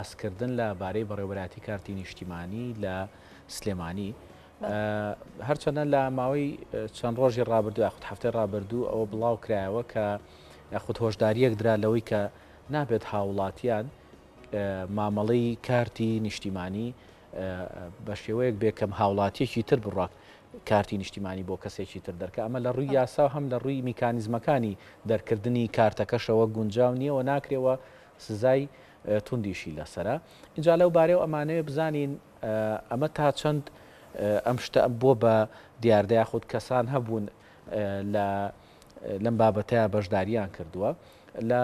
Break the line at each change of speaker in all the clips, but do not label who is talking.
باسکردن لەبارەی بەڕێوەبەراتی کارتی نیشتیمانی لە سلێمانی هەرچەندە لە ماوەی چەند ڕۆژی ڕابردوو یاخود هەفتەی ڕابردوو ئەوە بڵاو کرایەوە کە یاخود هۆشداریەک درا لەوەی کە نابێت هاوڵاتیان مامەڵەی کارتی نیشتیمانی بە شێوەیەک بێکەم هاوڵاتیەکی تر بڕاک کارتی نیشتیمانی بۆ کەسێکی تر دەرکە ئەمە لە ڕووی یاسا هەم لە ڕووی میکانیزمەکانی دەرکردنی کارتەکەشەوە گونجاو نییەوە ناکرێەوە سزای توندیشی لەسرە. اینجا لەو بارەوە ئەمانەوێ بزانین ئەمە تا چەند ئەم شتە بۆ بە دیاردەیە خودت کەسان هەبوون لەم بابەتەیە بەشداریان کردووە لە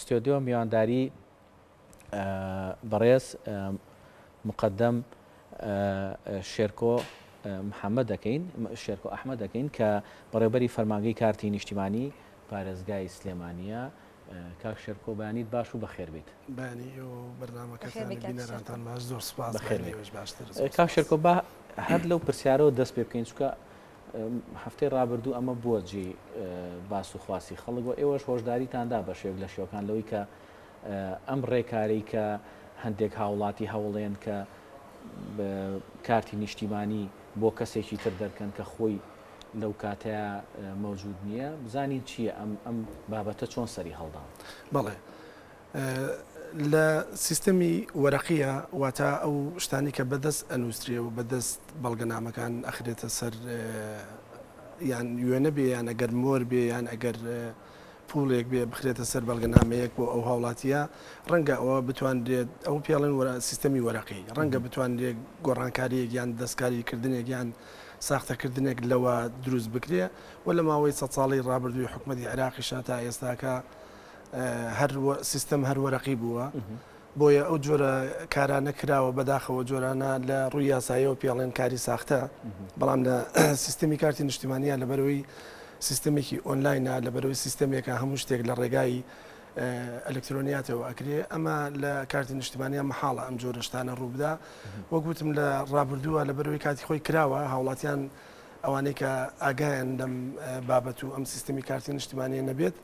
ستۆدیۆ میوانداری بەڕێز مقدم شێرکۆ محەممەد دەکەین شێرکۆ ئەحمەد دەکەین کە بەڕێوەبەری فەرمانگەی کارتی نیشتیمانی پارێزگای سلێمانیە. کاک شێرکۆ بەیانیت باش و بەخێر بێت.
بانی و بەرنامەکەتان بینەرانتان باش زۆر سوپاس باشتر.
کاک شێرکۆ با هەر لەو پرسیارەوە دەست پێ بکەین چکە هەفتەی ڕابردوو ئەمە بووە جێ باس و خواسی خەڵک و ئێوەش هۆشداریتاندا بە شێوک لە شێوەکان لەوەی کە ئەم ڕێکارەی کە هەندێک هاوڵاتی هەوڵێن کە کارتی نیشتیمانی بۆ کەسێکی تر دەرکەن کە خۆی لەو کاتەیە مەوجود نییە بزانین چییە ئەم بابەتە چۆن سەری هەڵدان.
بەڵێ لە سیستەمی وەرەقیە واتە ئەو شتانی کە بەدەست ئەنووسریە و بەدەست بەڵگەنامەکان ئەخرێتە سەر یان وێنە بێ یان ئەگەر مۆر بێ یان ئەگەر پوڵێک بێ بخرێتە سەر بەڵگەنامەیەک بۆ ئەو هاوڵاتیە ڕەنگە ئەوە بتوانرێت ئەو پێڵێن سیستەمی وەرەقی ڕەنگە بتوانرێت گۆڕانکاریەک یان دەستکاریکردنێک یان ساختەکردنێک لەوە دروست بکرێ و لە ماوەی 100 ساڵی ڕابردووی حکومەتی عێراقیشا تا ئێستاکە سیستەم هەر وەرەقی بووە بۆیە ئەو جۆرە کارانە کراوە بەداخەوە جۆرانە لە ڕووی یاساییەوە پێڵێن کاری ساختە بەڵام لە سیستەمی کارتی نیشتیمانیە لەبەرەوەی سیستەمێکی ئۆنلاینە لەبەرەوەی سیستەمێکە هەموو شتێک لە ڕێگایی ئەلکترۆنیاتەوە ئەکرێ ئەمە لە کارتی نیشتیمانیە مەحاڵە ئەم جۆرە شتانە ڕووبدا وەکوتم لە ڕابردووە لەبەرەوەی کاتی خۆی کراوە هاوڵاتیان ئەوانەی کە ئاگایان لەم بابەت و ئەم سیستەمی کارتی نیشتیمانیە نەبێت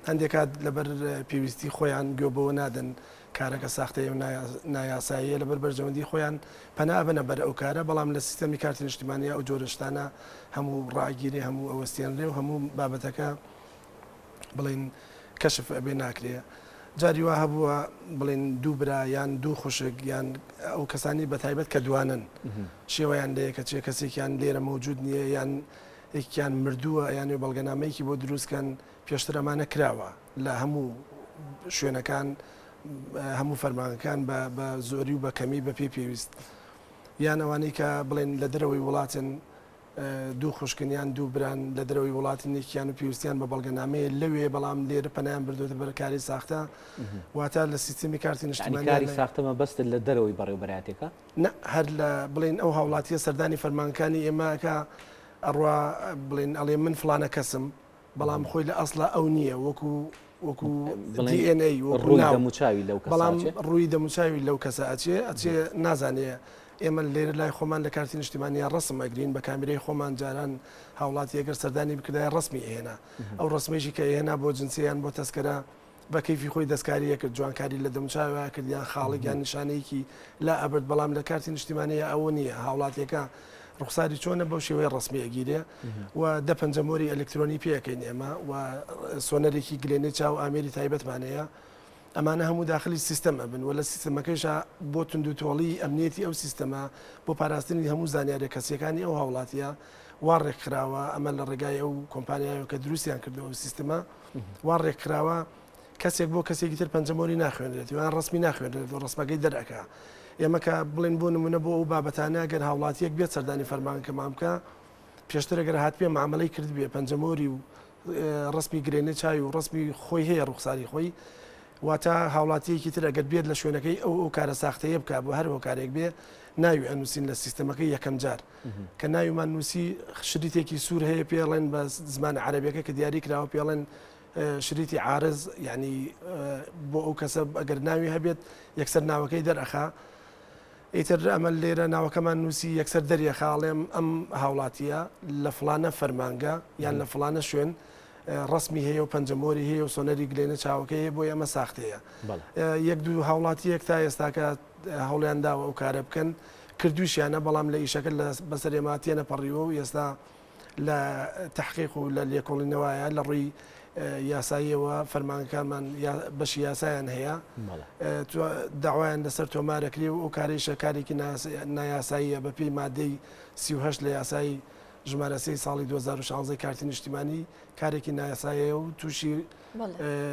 هەندێک کات لەبەر پێویستی خۆیان گوێبەوە نادەن کارەکە ساختەیە و نایاساییە لەبەر بەرژەوەندی خۆیان پەنا بنە بەر ئەو کارە بەڵام لە سیستەمی کارتی نیشتیمانیە ئەو جۆرە شتانە هەموو ڕاگیری هەموو ئەوەستیانرێ و هەموو بابەتەکە بڵین کەشف ئەبێ ناکرێ. جاری وا هەبووە بڵین دوو برا یان دوو خوشک یان ئەو کەسانی بەتایبەت کە دوانن شێوەیان لەیە کە چێ کەسێکیان لێرە مەوجود نییە یان یەکیان مردووە یانێ بەڵگەنامەیەکی بۆ دروستکەن پێشتر ئەمانە کراوە لە هەموو شوێنەکان هەموو فەرمانەکان بە زۆری و بە کەمی بە پێویست یان ئەوانەی کە بڵێن لە دەرەوەی وڵاتن دوو خوشکنیان دوو بران لە دەرەوەی وڵاتێکیان و پێویستیان بە بەڵگەنامەیە لەوێ بەڵام لێرە پەنایان بردوێتە بەر کاری ساختە واتە لە سیستەمی کارتی نیشتیمانی
کاری ساختەمە بەست لە دەرەوەی بەڕێوەبەراتێکە
نە هەر لە بڵێن ئەو هاوڵاتیە سەردانی فەرمانەکانی ئێمەکە ئەڕوا بڵێن ئەڵێ من فلانە کەسم بەڵام خۆی لە ئەسڵا ئەو نییە وەکو DNA بەڵام ڕووی دەموچاوی لەو کەسە ئەچێ نازانێ ئێمە لێرە لای خۆمان لە کارتی نیشتیمانیە ڕسم ئەگرین بە کامرەی خۆمان جاران هاوڵاتی ئەگەر سەردانی بکردای ڕسمی ئێنا ئەو ڕسمێکی کە ئێنا بۆ جنسیان بۆ تەسکەرە بە کەیفی خۆی دەستکاریە کرد جوانکاری لە دەموچاوە کردیان خاڵێکیان نیشانەیەکی لا ئەبرد بەڵام لە کارتی نیشتیمانیە ئەوە نییە هاوڵاتیەکە ڕوخساری چۆنە بەو شێوەیە ڕسمی ئەگیرێ و دە پەنجەمۆری ئەلکترۆنی پێەکەین ئێمە و سۆنەرێکی گلێنەی چاو ئامێری تایبەتمانەیە ئەمانە هەموو داخلی سیستەمە بن و لە سیستەمەکەیشە بۆ توندوتۆڵی ئەمنیەتی ئەو سیستەمە بۆ پاراستنی هەموو زانیارە کەسیەکانی ئەو هاوڵاتیە وا ڕێکخراوە ئەمە لە ڕێگای ئەو کۆمپانیایە کە دروستیان کردەوە سیستەمە وا ڕێکخراوە کەسێک بۆ کەسێکی تر پەنجەمۆری ناخوێنرێت یان ڕسمی ناخوێنرێت و ڕسمەکەی دەرەکە ئێمە کە بڵێن بۆ نمونە بۆ ئەو بابەتانە گەر هاوڵاتیەک بێت سەردانی فەرمانکەمان بکە پێشتر ئەگەر هات پێ معاملەی کرد بێ پەنجەمۆری و ڕسمی گرێنە چاوی و ڕسمی خۆی هەیە ڕوخساری خۆی واتە هاوڵاتیەکی تر ئەگەر بێت لە شوێنەکەی ئەو کارە ساختەیە بکە بۆ هەر هۆکارێک بێ ناوی ئەنووسین لە سیستەمەکەی یەکەم جار کە ناویمان نووسی شریتێکی سوور هەیە پێڵێن بە زمانی عەرەبیەکە کە دیاری کراوە پێڵێن شریتی عارز یعنی بۆ ئەو کەسە ئەگەر ناوی هەبێت یەکسەر ناوەکەی دەرئەخا ئیتر ئەمە لێرە ناوەکەمان نووسی یەکسەر دەریە خاڵێم ئەم هاوڵاتیە لە فلانە فەرمانگە یان لە فلانە شوێن ڕسمی هەیە و پەنجەمۆری هەیە و سۆنەری گلێنە چاوەکە هەیە بۆ ئەمە ساختەیە یەک دوو هاوڵاتیەک تا ئێستاکە هەوڵیان داوە ئەو کارە بکەن کردویشیانە بەڵام لە ئیشەکە بەسەر ئێمە تێنە پەڕیوە و ئێستا لە تحقیق و لە لێکۆڵینەوەیە لە ڕووی یاساییەوە فەرمانەکانمان بەشی یاسایان هەیە داوایان لەسەر تۆمارەکری و ئەو کارێشە کارێکی نایاساییە بە پێی مادەی 38 لە یاسایی ژمارە 3 ساڵی 2016 کارتی نیشتیمانی کارێکی نایاساییە و تووشی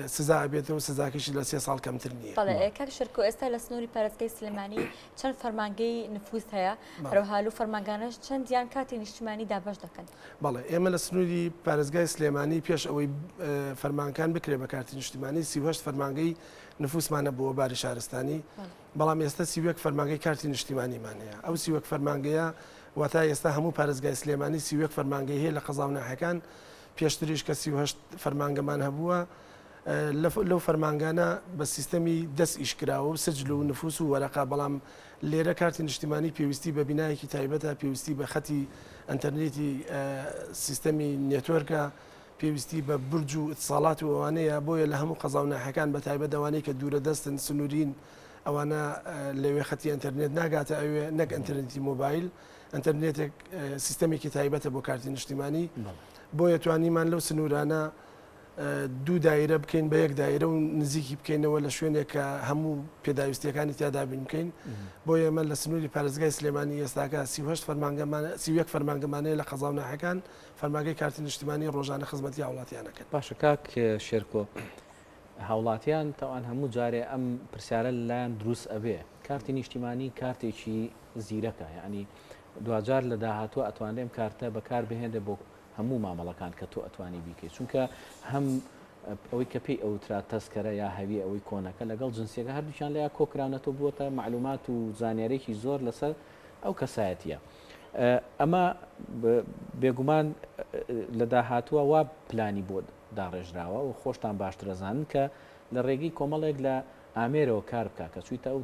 سزا بێتەوە سزاکەشی لە 3 ساڵ کەمتر نییە.
بەڵێ کاک شێرکۆ ئێستا لە سنووری پارێزگای سلێمانی چەند فەرمانگەی نفوس هەیە هەروەها و فەرمانگانەش چەندیان کاتی نیشتیمانی دابەش دەکەن.
بەڵێ ئێمە لە سنووری پارێزگای سلێمانی پێش ئەوەی فەرمانکان بکرێ بە کارتی نیشتیمانی 38 فەرمانگەی نفوسمانە بۆ باری شارستانی بەڵام ئێستا 31 فەرمانگەی کارتی نیشتیمانیمان هەیە ئەو 31 فەرمانگەیە واتە ئێستا هەموو پارێزگای سلێمانی 31 فەرمانگەی هەیە لە قەزاوناحەکان پێشتریش کە 38 فەرمانگەمان هەبووە لەو فەرمانگانە بە سیستەمی دەست ئیشکراوە و سجل و نفوس و وەرەقا بەڵام لێرە کارتی نیشتیمانی پێویستی بە بینایەکی تایبەتە پێویستی بە خەتی ئەنتەرنێتی سیستەمی نێتوەرکە پێویستی بە برج و اتصالات و ئەوانەیە بۆیە لە هەموو قەزاوناحەکان بە تایبەت ئەوانەی کە دوورە دەستن سنوورین ئەوانە لەوێ خەتی ئەنتەرنێت ناگاتە ئەوێ نەک ئەنتەرنێتی مۆبایل ئەنتەرنێتێک سیستەمێکی تایبەتە بۆ کارتی نیشتیمانی بۆیە توانیمان لەو سنوورانە دوو دایرە بکەین بە یەک دایرە و نزیکی بکەینەوە لە شوێنێک کە هەموو پێداویستیەکانی تیادا بین بکەین بۆیە ئێمە لە سنووری پارێزگای سلێمانی ئێستاکە 38 فەرمانگەمانەیە لە قەزاوناحەکان فەرمانگەی کارتی نیشتیمانی ڕۆژانە خزمەتی هاوڵاتیانەکەن.
باشە کاک شێرکۆ هاوڵاتیان تاوان هەموو جارێ ئەم پرسیارە لایەن دروست ئەبێ کارتی نیشتیمانی کارتێکی زیرەکە یعنی دوجار لە داهاتوە ئەتوانێم کارتە بەکار بهێنێ بۆ هەموو مامەڵەکان کە تۆ ئەتوانی بیکەیت چونکە هەم ئەوەی کە پێی ئەوترا تەسکەرە یا هەوی ئەوەی کۆنەکە لەگەڵ جنسیەکە هەردووچیان لە کۆکراونەتەوە بووە معلومات و زانیارێکی زۆر لەسەر ئەو کەسایەتیە ئەمە بێگومان لە داهاتووە وا پلانی بۆ داڕێژراوە و خۆشتان باشتر دەزانن کە لە ڕێگەی کۆمەڵێک لە ئامێرەوە کار بکە کە چوویتە ئەو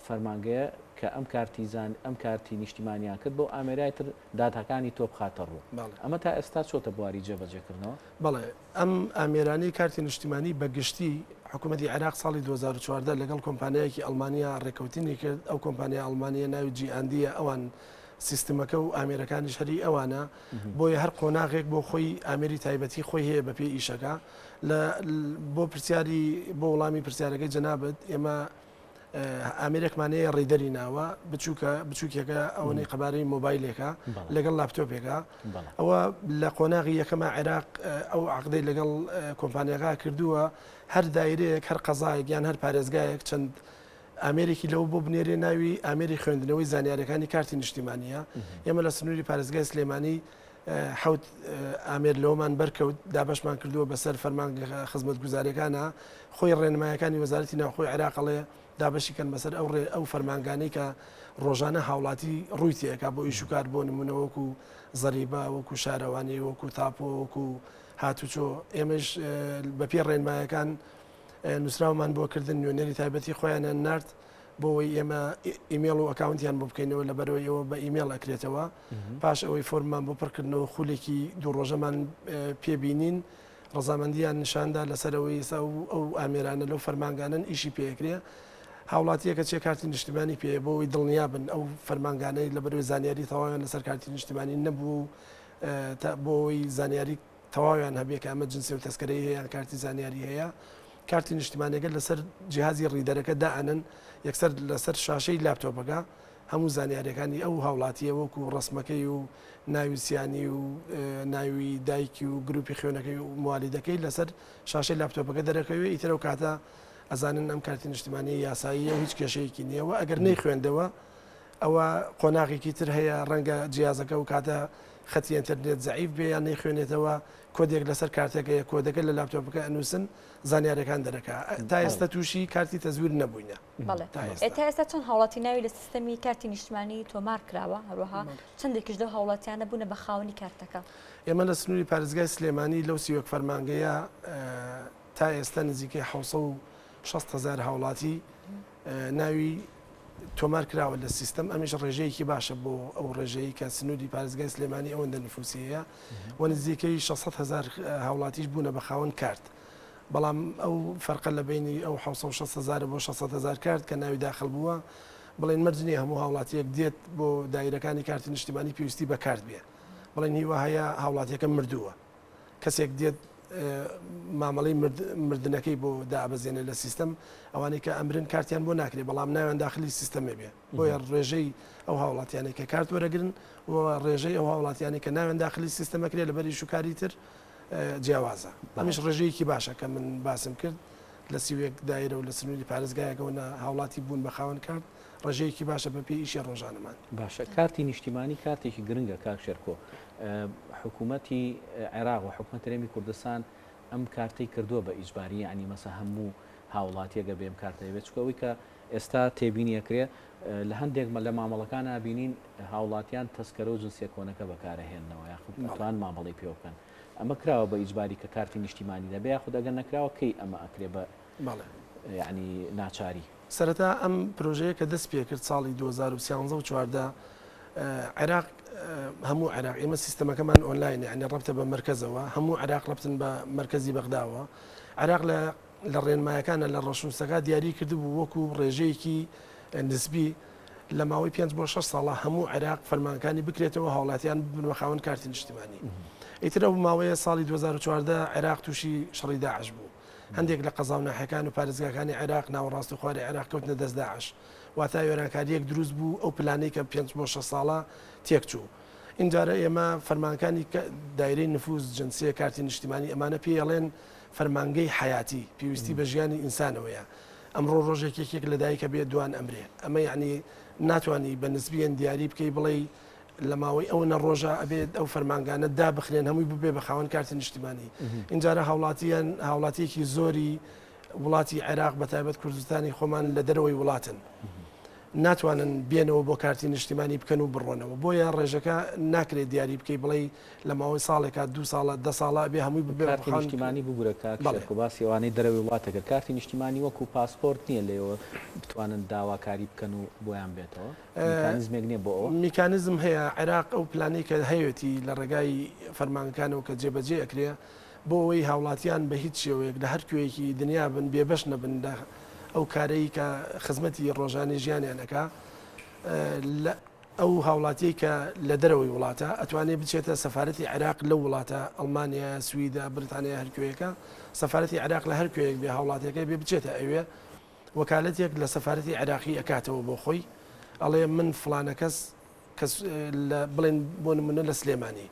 فەرمانگەیە کە ئەم کارتی نیشتیمانیان کرد بۆ ئامێرای تر داتەکانی تۆ بخاتە ڕوو ئەمە تا ئێستا چۆتە بواری جێبەجێکردنەوە.
بەڵێ ئەم ئامێرانی کارتی نیشتیمانی بەگشتی حکوومەتی عێراق ساڵی 2014 لەگەڵ کۆمپانیایەکی ئەڵمانیا ڕێکەوتنی کرد ئەو کۆمپانیا ئەڵمانیا ناوی جیئاندیە ئەوان سیستمەکە و ئامێرەکانی شەری ئەوانە بۆیە هەر قۆناغێک بۆ خۆی ئامێری تایبەتی خۆی هەیە بە پێی ئیشەکە بۆ پرسیاری بۆ وڵامی پرسیارەکەی جەنابەت ئێمە ئامێرێکمانەیە ڕێدەری ناوە بچووکێکە ئەوەی قەبارەی مۆبایلێکە لەگەڵ لاپتۆپێکە ئەوە لە قۆناغی یەکەمە عێراق ئەو عقدەی لەگەڵ کۆمپانیەکە کردووە هەر دایرەیەک هەر قەزایەک یان هەر پارێزگایەک چەند ئامێرێکی لەو بۆ بنێرێ ناوی ئامێری خوێندنەوەی زانیارەکانی کارتی نیشتیمانیە ئێمە لە سنووری پارێزگای سلێمانی حوت ئامێر لەومان بەرکەوت دابشمان کردووە بەسەر فەرمان خزمەت گوزاریەکانە خۆی ڕێنمایەکانی وەزارەتی ناوخۆی عێراقڵێ دابشیکەن بەسەر ئەو فەرمانگانەی کە ڕۆژانە هاوڵاتی ڕووی تێکا بۆ ئیشوکار بۆ نمونە وەکو زەریبا وەکو شارەوانی وەکو تاپۆ وەکو هاتوچۆ ئێمەش بەپێ ڕێنمایەکان نووسراومان بۆ کردن نوێنەری تایبەتی خۆیانە نرد بۆەوەی ئێمە ئیمێڵ و ئەکاونتیان بۆ بکەینەوە لە بەرەوەی ئەوە بە ئیمێڵ ئەکرێتەوە پاش ئەوەی فۆرممان بۆ پڕکردنەوە خولێکی دوو ڕۆژەمان پێبینین ڕزامەندیان نیشاندا لەسەرەوەی ئەو ئامێرانە لەو فەرمانگانن ئیشی پێکرێ هاوڵاتیەکە چێ کارتی نیشتیمانی پێ بۆەوەی دڵنیابن ئەو فەرمانگانەی لە بەرەوەی زانیاری تەواویان لەسەر کارتی نیشتیمانی نەبوو بۆەوەی زانیاری تەواویان هەبێ کە ئەمە جنسی و تەسکەرەی هەیە کارتی زانیاری هەیە کارتی نیشتیمانیەکە لەسەر جیهازی ڕیدەرەکە دائنن یەکسەر لەسەر شاشەی لاپتۆپەکە هەموو زانیاریەکانی ئەو هاوڵاتیە وەکو ڕسمەکەی و ناوی سیانی و ناوی دایکی و گروپی خوێنەکەی و موالیدەکەی لەسەر شاشەی لاپتۆپەکە دەرەکەوێ ئیترە و کاتە ئەزانن ئەم کارتی نیشتیمانی یاساییە و هیچ کێشەیەکی نییەوە ئەگەر نەی خوێندەوە ئەوە قۆناغێکی تر هەیە ڕەنگە جیازەکە و کاتە خەتی ئینتەرنێت زەعیف بێ یان نەیخوێنێتەوە کۆدێک لەسەر کارتەکەیە کۆدەکە لە لاپتۆپەکە ئەنووسن زانیارەکان دەرەکە تا ئێستا تووشی کارتی تەزویر نەبووینە.
تا ئێستا چەند هاوڵاتی ناوی لە سیستەمی کارتی نیشتیمانی تۆمار کراوە هەروەها چەندێکیش لەو هاوڵاتیانە بوونە بە خاوەنی کارتەکە.
ئێمە لە سنووری پارێزگای سلێمانی لەو سیوەک فەرمانگەیە تا ئێستا نزیکەی 600,000 هاوڵاتی ناوی تۆمار کراوە لە سیستەم ئەمیش ڕێژەیەکی باشە بۆ ئەو ڕێژەیە کە سنووری پارێزگای سلێمانی ئەوەندە نفوسیەیە و نزیکەی 600,000 هاوڵاتیش بوونە بە خاوەن کارت. بەڵام ئەو فەرقە لە بینی ئەو 600,000 بۆ 600,000 کارت کە ناوی داخل بووە بڵێن مەرجنی هەموو هاوڵاتیەک دێت بۆ دایرەکانی کارتی نیشتیمانی پێویستی بە کارت بێ. بڵێن هیوا هەیە هاوڵاتیەکە مردووە کەسێک دێت مامەڵی مردنەکەی بۆ دابەزێنێ لە سیستەم ئەوانەی کە ئەمرن کارتیان بۆ ناکرێت بەڵام ناوێن داخلی سیستەمێ بێ بۆیە ڕێژەی ئەو هاوڵاتیانێک کە کارت وەرەگرن و ڕێژەی ئەو هاوڵاتیانی کە ناوێن داخلی سیستەمەکرێت لە بەری شوکاری تر جیاوازە. ئەمیش ڕێژەیەکی باشە کە من باسم کرد لە سیوێک دایرە و لە سنووری پارێزگایەکەوە هاوڵاتی بوون بە خاوەن کارت ڕێژەیەکی باشە بە پێی ئیشی ڕۆژانەمان.
باشە کارتی نیشتیمانی کارتێکی گرنگە کاک شێرکۆ. حکوومەتی عێراق و حکوومەت هەرێمی کوردستان ئەم کارتەی کردووە بە ئیجباری ینی مەسە هەموو هاوڵاتیەگە بێم کارتەوێت چکەوەی کە ئێستا تێبینیەکرێ لە هەندێک لە مامەڵەکان بینین هاوڵاتیان تەسکەرە و جنسیە کۆنەکە بەکارەهێننەوە یاخوان مامەڵی پێ بکەن. ئەمە کراوە بە ئیجباری کە کارتی نیشتیمانی دەبێ یاخود ئەگەر نەکراوە کەی ئەمە ئەکرێ بە ینی ناچاری.
سەرەتا ئەم پرۆژەیە کە دەست پێ کرد ساڵی 2013 و 14 عێراق هەموو عێراق ئێمە سیستەمەکەمان ئۆنلاین ینی ڕەبتە بە مرکزەوە هەموو عێراق ڕەبتن بە مرکزی بەغداوە. عێراق لە ڕێنمایەکانە لە ڕەشنووسەکە دیاری کردبوو وەکو ڕێژەیەکی نسبی لە ماوەی 5 بۆ 6 ساڵە هەموو عێراق فەرمانەکانی بکرێتەوە هاوڵاتیان ببنەوە خاوەن کارتی نیشتیمانی. ئیتر ئەو ماوەیە ساڵی 2014 عێراق تووشی شەڕی داعش بوو. هەندێک لە قەزاو ناحەکان و پارێزگاکانی عێراق ناوەڕاست و خواری عێراق کەوتنە دەست داعش. واتای وێرانکاریەک دروست بوو ئەو پلانەی کە 5 بۆ 6 ساڵە تێکچوو. اینجارە ئێمە فەرمانەکانی دایرەی نفوز جنسیە کارتی نیشتیمانی ئەمانە پێڵێن فەرمانگەی حیاتی پێویستی بە ژیانی ئینسانەوەیە. ئەمڕۆ ڕۆژێکێک لە دایکە بێت دوان ئەمرێ ئەمە یعنی ناتوانانی بە نسبیان دیاری بکەی بڵێ لە ماوەی ئەو نەڕۆژە ئەبێت ئەو فەرمانگانە دابخرێن هەمووی ببێ بە خاوەن کارتی نیشتیمانی. اینجارە هاوڵاتیەکی زۆری وڵاتی عێراق بەتایبەت کوردستانی خۆمان لە دەرەوەی وڵاتن ناتوانن بێنەوە بۆ کارتی نیشتیمانی بکەن و بڕۆنەوە بۆیە ڕێژەکە ناکرێت دیاری بکەی بڵێ لە ماوەی ساڵێکا 2 ساڵە 10 ساڵە بێ هەمووی ببێ
کارتی نیشتیمانی بگورە کاک باسی ئەوانەی دەرەوەی وڵاتەکە کارتی نیشتیمانی وەکو پاسپۆرت نییە لێەوە بتوانن داواکاری بکەن و بۆیان بێتەوە میکانیزمێک نییە بۆ ئەوە
میکانیزم هەیە عێراق ئەو پلانەی کە هەیەتی لە ڕێگای فەرمانەکانەوە کە جێبەجێ ئەکرێ بۆ ئەوەی هاوڵاتیان بە هیچ شێوەیەک لە هەر کوێیەکی دنیا بن بێبەش نەبن ئەو کارەی کە خزمەتی ڕۆژانی ژیانیانەکە ئەو هاوڵاتی کە لە دەرەوەی وڵاتە ئەتوانێت بچێتە سەفارەتی عێراق لەو وڵاتە ئەڵمانیا سویدا بریتانیا هەرکوێیەکە سەفارەتی عێراق لە هەر کوێیەک بێ هاوڵاتەکەی بێ بچێتە ئەوێ وەکالەتێک لە سەفارەتی عێراقی ئەکاتەوە بۆ خۆی ئەڵێ من فلانە کەس بڵێن بۆ نمونە لە سلێمانی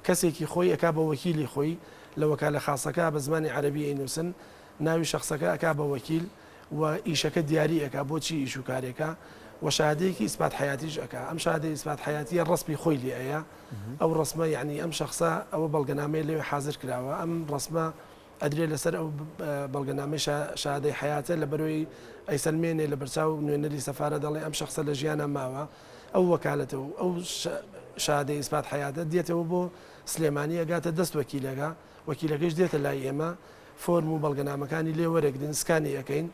کەسێکی خۆی ئەکا بە وەکیلی خۆی لە وەکالە خاصەکە بە زمانی عەرەبی ئەینووسن ناوی شخصەکە ئەکا بە وەکیل و ئیشەکە دیاری ئەکا بۆچی ئیش و کارێکە و شهادەیەکی ئیسبات حیاتیش ئەکا ئەم شهادەی ئیسبات حیاتیە ڕسمی خۆی لێ ئەیە ئەو ڕسمە یعنی ئەم شخصە ئەوە بەڵگەنامەی لێ حاضر کراوە ئەم ڕسمە ئەدرێت لەسەر ئەو بەڵگەنامەی شهادەی حیاتە لە بەرۆی ئەیسەلمێنێ لە بەرچاو نوێنەری سەفارە دەڵێ ئەم شخصە لە ژیانە ماوە ئەو وەکالەتەوە ئەو شهادەی ئیسبات حیاتە دێتەوە بۆ سلێمانی ئەگاتە دەست وەکیلەکە وەکیلەکەش دێتە لای ئێمە فۆرم و بەڵگەنامەکانی لێ وەرەگرن سکانی ئەەکەین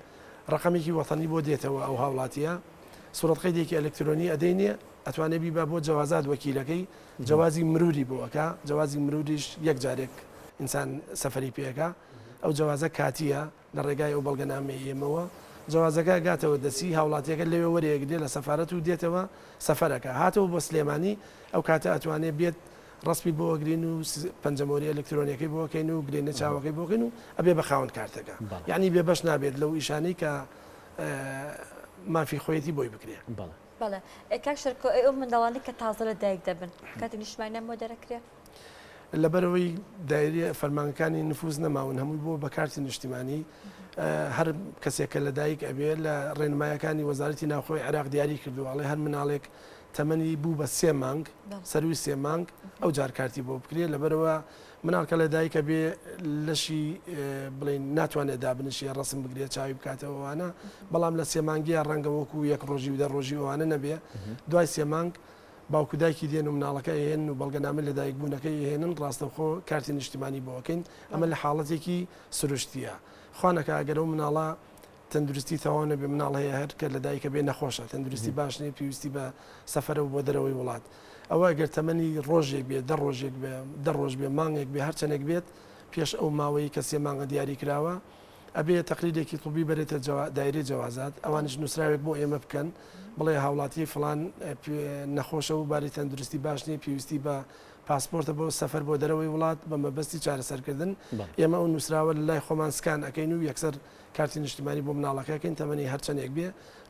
ڕقمێکی وەتەنی بۆ دێتەوە ئەو هاوڵاتیە سوورەت قەیدێکی ئەلکترۆنی ئەدەینێ ئەتوانێت بیبا بۆ جوازات وەکیلەکەی جوازی مروری بۆەکە جوازی مروریش یەک جارێک ئینسان سەفەری پێەکە ئەو جوازە کاتیە لە ڕێگای ئەو بەڵگەنامەی ئێمەوە جوازەکە گاتەوە دەسی هاوڵاتیەکە لەوێ وەرەیەکدێ لە سەفارەت و دێتەوە سەفەرەکە هاتەوە بۆ سلێمانی ئەو کاتە ئەتوانێت بێت ڕسمی بۆ گرین و پەنجەمۆری ئەلکترۆنیەکەی بۆکەین و گرێنە چاوەکەی بۆکەین و ئەبێ بە خاوەن کارتەکە یعنی بێ بەش نابێت لەو ئیشانەی کە مافی خۆیەتی بۆی بکرێ
بەڵێ کاک شێرکۆ ئەو منداڵانی کە تازە لە دایک دەبن کاتی نیشتیمانیان بۆ دەرەکرێ
لەبەرەوەی دایری فەرمانەکانی نفوز نەماون هەمووی بۆ بە کارتی نیشتیمانی هەر کەسێکە لە دایک ئەبێ لە ڕێنمایەکانی وەزارەتی ناوخۆی عێراق دیاری کردوواڵێ هەر مناڵێک تەمەنی بوو بە 3 مانگ سەروی 3 مانگ ئەو جار کارتی بۆ بکرێت لەبەرەوە مناڵکە لە دایکە بێ لەشی بڵین ناتوانێت دابنشی ڕسم بگرێت چاوی بکاتەوەوانە بەڵام لە 3 مانگیە ڕەنگە وەکو 1 ڕۆژی و 10 ڕۆژی ئەوانە نەبێ دوای 3 مانگ باوکو دایکی دێن و مناڵەکە هێن و بەڵگەنامە لە دایک بوونەکەی هێنن ڕاستەوخۆ کارتی نیشتیمانی بۆکەین ئەمە لە حاڵەتێکی سروشتیە خوانەکە ئەگەر ئەو مناڵە تەندروستی تەواو نەبێ مناڵ هەیە هەر کە لە دایکە بێ نەخۆشە تەندروستی باش نیە پێویستی بە سەفەرە و بۆ دەرەوەی وڵات ئەوە ئەگەر تەمەنی ڕۆژێک بێ دە ڕۆژ بێ مانگێک بێ هەرچەندێک بێت پێش ئەو ماوەی کە سێ مانگە دیاری کراوە ئەبێ تەقلیدێکی توبی بەرێتە دایرەی جەوازات ئەوانش نووسراوێک بۆ ئێمە بکەن بڵێ هاوڵاتی فلان نەخۆشە و باری تەندروستی باش نیە پێویستی بە پاسپۆرتە بۆ سەفەر بۆ دەرەوەی وڵات بە مەبەستی چارەسەرکردن ئێمە ئەو نووسراوە لە لای خۆمان سکان ئەەکەین و یەکسەر کارتی نیشتیمانی بۆ مناڵەکەکەین تەمەنی هەرچەندێک بێ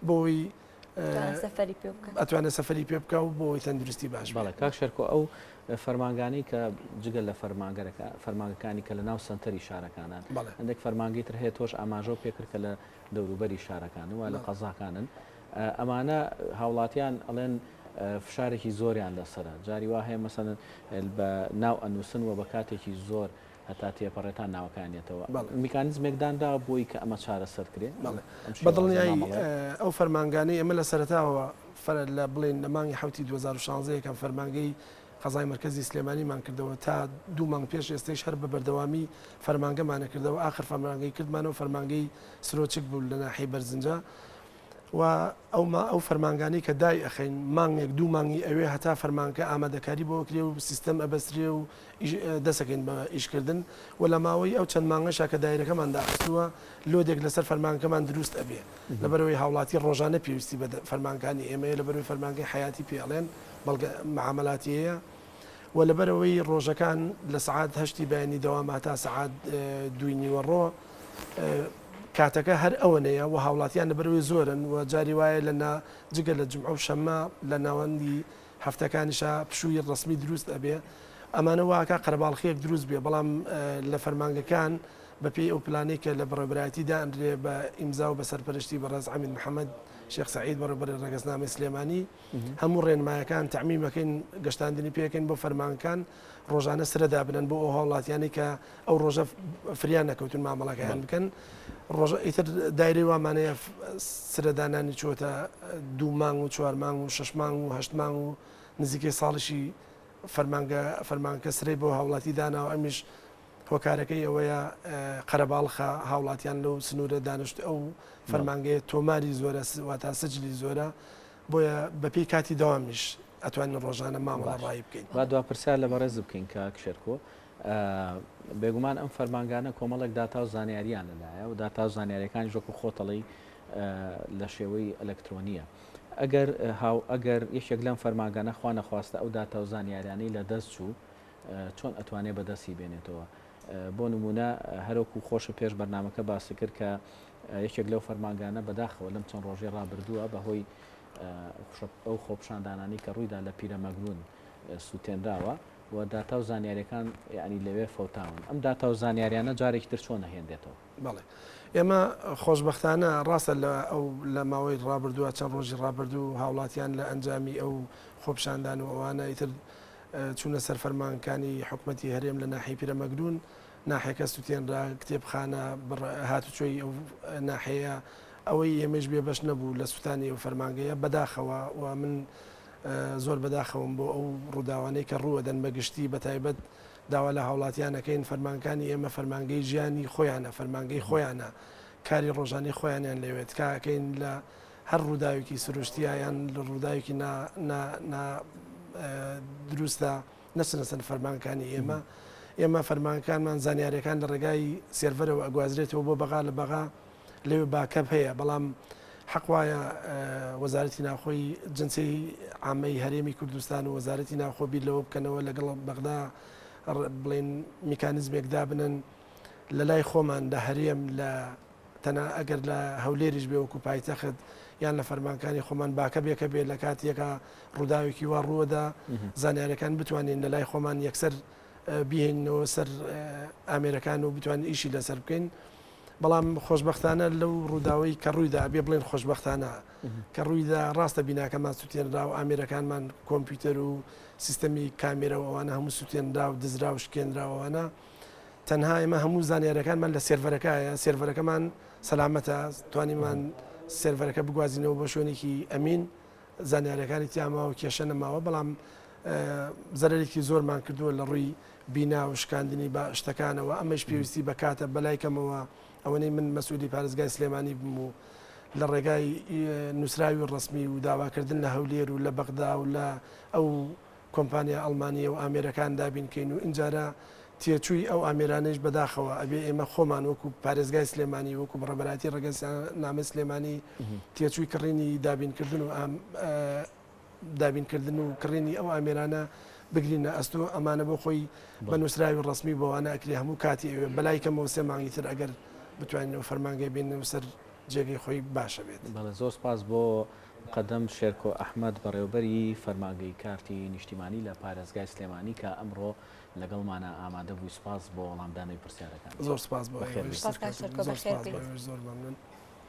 بۆی ئەتوانێت سەفەری پێ بکە و بۆی تەندروستی باش
بەڵێ کاک شەرکۆ ئەو فەرمانگانی کە جگەل لە فەرمانگەکانی کە لە ناو سنتەری شارەکانان هەندێک فەرمانگی تر هەیە تۆش ئاماژە و پێکرد کە لە دەوروبەری شارەکان و لە قەزاکانن ئەمانە هاوڵاتیان ئەڵێن فشارێکی زۆریان لەسرە جاری وا هەیە مەسەن بە ناو ئەنووسن و بە کاتێکی زۆر هەتا تێپەڕێتان ناوەکانیێتەوە میکانیزمێکداندا بۆی کە ئەمە چارەسەرکرێ
بەدڵنیایی ئەو فەرمانگانەی ئەمە لە سەرەتاوە لە بڵێن لە مانگی حوتی 2016 یەکەم فەرمانگەی قەزای مرکزی سلێمانیمان کردەوە تا 2 مانگ پێش ئێستش هەر بە بەردەوامی فەرمانگەمانە کردەوە آخر فەرمانگەی کردمانەوە فەرمانگەی سرۆچک بوو لە ناحیەی بەرزنجە و ئەو فەرمانگانی کە دای ئەخین مانگێک 2 مانگی ئەوێ هەتا فەرمانکە ئامادەکاری بۆ کرێ و سیستەم ئەبەسترێ و دەسەکەین بە ئیشکردن و لە ماوەی ئەو چەند مانگەشا کە دایرەکەمان داخستووە لۆدێک لەسەر فەرمانکەمان دروست ئەبێ لەبەرەوەی هاوڵاتی ڕۆژانە پێویستی بە فەرمانکانی ئێمەیە لەبەرەوەی فەرمانگەی حیاتی پێڵێن بەڵگە معاملاتی هەیە و لەبەرەوەی ڕۆژەکان لە سعات هەشتی بەیانی دەوام تا سعات 2 نیوەڕۆ کاتەکە هەر ئەوەنەیە و هاوڵاتیان لەبەرەوەی زۆرن و جاری وایە لە جگە لە جمعە و شەممە لە ناوەندی هەفتەکانیشا پشووی ڕسمی دروست ئەبێ ئەمانە واکە قەرباڵخیەک دروست بێ بەڵام لە فەرمانگەکان بەپێی ئەو پلانەی کە لە بەڕێبەرایەتیدا ئەندرێ بە ئیمزا و بە سەرپەرشتی بەڕێز عەمید محەممەد شێخ سعید بەڕێبەری ڕێگەزنامەی سلێمانی هەموو ڕێنمایەکان تەعمیمەکەین گەشتاندنی پێکەین بۆ فەرمانکان ڕۆژانە سرەدا بنن بۆ ئەو هاوڵاتیانی کە ئەو ڕۆژە فریان نەکەوتن مامەڵەکەیان بکەن ڕۆژە ئیتر دایرەی وامانەیە سرەدانانی چۆتە 2 مانگ و 4 مانگ و 6 مانگ و 8 مانگ و نزیکەی ساڵشی فەرمانکە سرەی بۆ هاوڵاتی دانا و ئەمیش هۆکارەکەی ئەوەیە قەرەباڵخە هاوڵاتیان لەو سنوورە دانیشت ئەو فەرمانگەیە تۆماری زۆرە واتا سجلی زۆرە بۆیە بەپێی کاتی داوامیش ئەتوانین ڕۆژانە مامەڵە ڕای بکەین
با دوا پرسیار لە بەڕێز بکەین کە کشێرکۆ بێگومان ئەم فەرمانگانە کۆمەڵێک داتا و زانیاریان لەلایە و داتا و زانیاریەکانی ژۆکو خۆتەڵی لە شێوەی ئەلکترۆنیە ئەگەر یەکێک لەم فەرمانگانە خوا نەخواستە ئەو داتا و زانیاریانەی لە دەست چوو چۆن ئەتوانێت بەدەستی بێنێتەوە بۆ نمونە هەروەکو خۆشە پێش بەرنامەکە باسی کرد کە یەکێک لەو فەرمانگانە بەداخەوە لەم چەند ڕۆژێ ڕابردووە بەهۆی ئەو خۆپشاندانانی کە ڕوویدا لە پیرەمەگرون سووتێنراوە و داتا و زانیاریەکان یعنی لەوێ فەوتاون ئەم داتا و زانیاریانە جارێکی تر چۆن نەهێنرێتەوە
بەڵێ ئێمە خۆشببختانە ڕاستە لە ماوەی ڕابردووە چەند ڕۆژی ڕابردوو هاوڵاتیان لە ئەنجامی ئەو خۆپشاندان و ئەوانە ئیتر چوونە سەر فەرمانەکانی حکوومەتی هەرێم لە ناحیەی پیرەمەگرون ناحەکە سووتێنرا کتێبخانە هاتوچۆی ئەو ناحەیە ئەوەی ئێمەش بێ بەش نەبوو لە سووتانی ئەو فەرمانگەیە بەداخەوە و من زۆر بەداخەوم بۆ ئەو ڕووداوانەی کە ڕووەدەن بەگشتی بەتایبەت داوا لە هاوڵاتیانەکەین فەرمانەکانی ئێمە فەرمانگەی ژیانی خۆیانە فەرمانگەی خۆیانە کاری ڕۆژانی خۆیانیان لەوێت کاکەین لە هەر ڕووداوێکی سروشتیایان لە ڕووداوێکی دروستە نەچنە سەر فەرمانەکانی ئێمە فەرمانەکانمان زانیاریەکان لە ڕێگای سێرڤەرەوە ئەگوازرێتەوە بۆ بەغا لە بەغا لەوێ باکەپ هەیە بەڵام حەق وایە وەزارەتی ناوخۆی جنسی عامەی هەرێمی کوردستان و وەزارەتی ناوخۆ بیر لەوە بکەنەوە لەگەڵ بەغدا بڵێن میکانیزمێکدا بنن لە لای خۆمان لە هەرێم لە تەنها ئەگەر لە هەولێریش بێ وەکو پایتەخت یان لە فەرمانەکانی خۆمان باکەبێکە بێت لە کاتێکە ڕووداوێکی وا ڕووەدا زانیاریەکان بتوانین لە لای خۆمان یەکسەر بیهێنەوە سەر ئامێرەکان و بتوانین ئیشی لەسەر بکەین بەڵام خۆشببختانە لەو ڕووداوی کە ڕوویدا بێ بڵێن خۆشببختانە کە ڕوویدا ڕاستە بیناکەمان سووتێنرا و ئامێرەکانمان کۆمپیوتەر و سیستەمی کامێرە و ئەوانە هەموو سووتێنرا و دزرا و شکێنراوانە تەنها ئێمە هەموو زانیاریەکانمان لە سێرڤەرەکەیە سێرڤەرەکەمان سەلامەتە توانیمان سێرڤەرەکە بگوازینەوە بۆ شوێنێکی ئەمین زانیاریەکانی تیاماوە و کێشە نەماوە بەڵام زەرێکی زۆرمان کردووە لە ڕووی بینا و شکاندنی بە شتەکانەوە ئەمەش پێویستی بە کاتە بەلایکەمەوە ئەوەنەی من مەسئولی پارێزگای سلێمانی بم و لە ڕێگای نووسراوی ڕسمی و داواکردن لە هەولێر و لە بەغدا و لە ئەو کۆمپانیا ئەڵمانیە و ئامێرەکان دابینکەین و اینجارە تێچووی ئەو ئامێرانش بەداخەوە ئەبێ ئێمە خۆمان وەکو پارێزگای سلێمانی وەکو بڕەبەراتی ڕێگەنامە سلێمانی تێچووی کڕینی دابینکردن و دابینکردن و کڕینی ئەو ئامێرانە بگرینە ئەستۆ ئەمانە بۆ خۆی بە نووسراوی ڕسمی بۆوانە ئەکری هەموو کاتی ئەوێ بەلای کەمەوە سێ مانگی تر ئەگەر بتوانین فەرمانگەی بینەوە سەر جێگەی خۆی باشە بێت.
بەڵێ زۆر سپاس بۆ قەدەم شێرکۆ ئەحمەد بەڕێوەبەری فەرمانگەی کارتی نیشتیمانی لە پارێزگای سلێمانی کە ئەمڕۆ لەگەڵمانە ئامادە بووی. سپاس بۆ وەڵامدانەوەی پرسیارەکان.
زۆر سپاس بۆ
زۆر ممنون.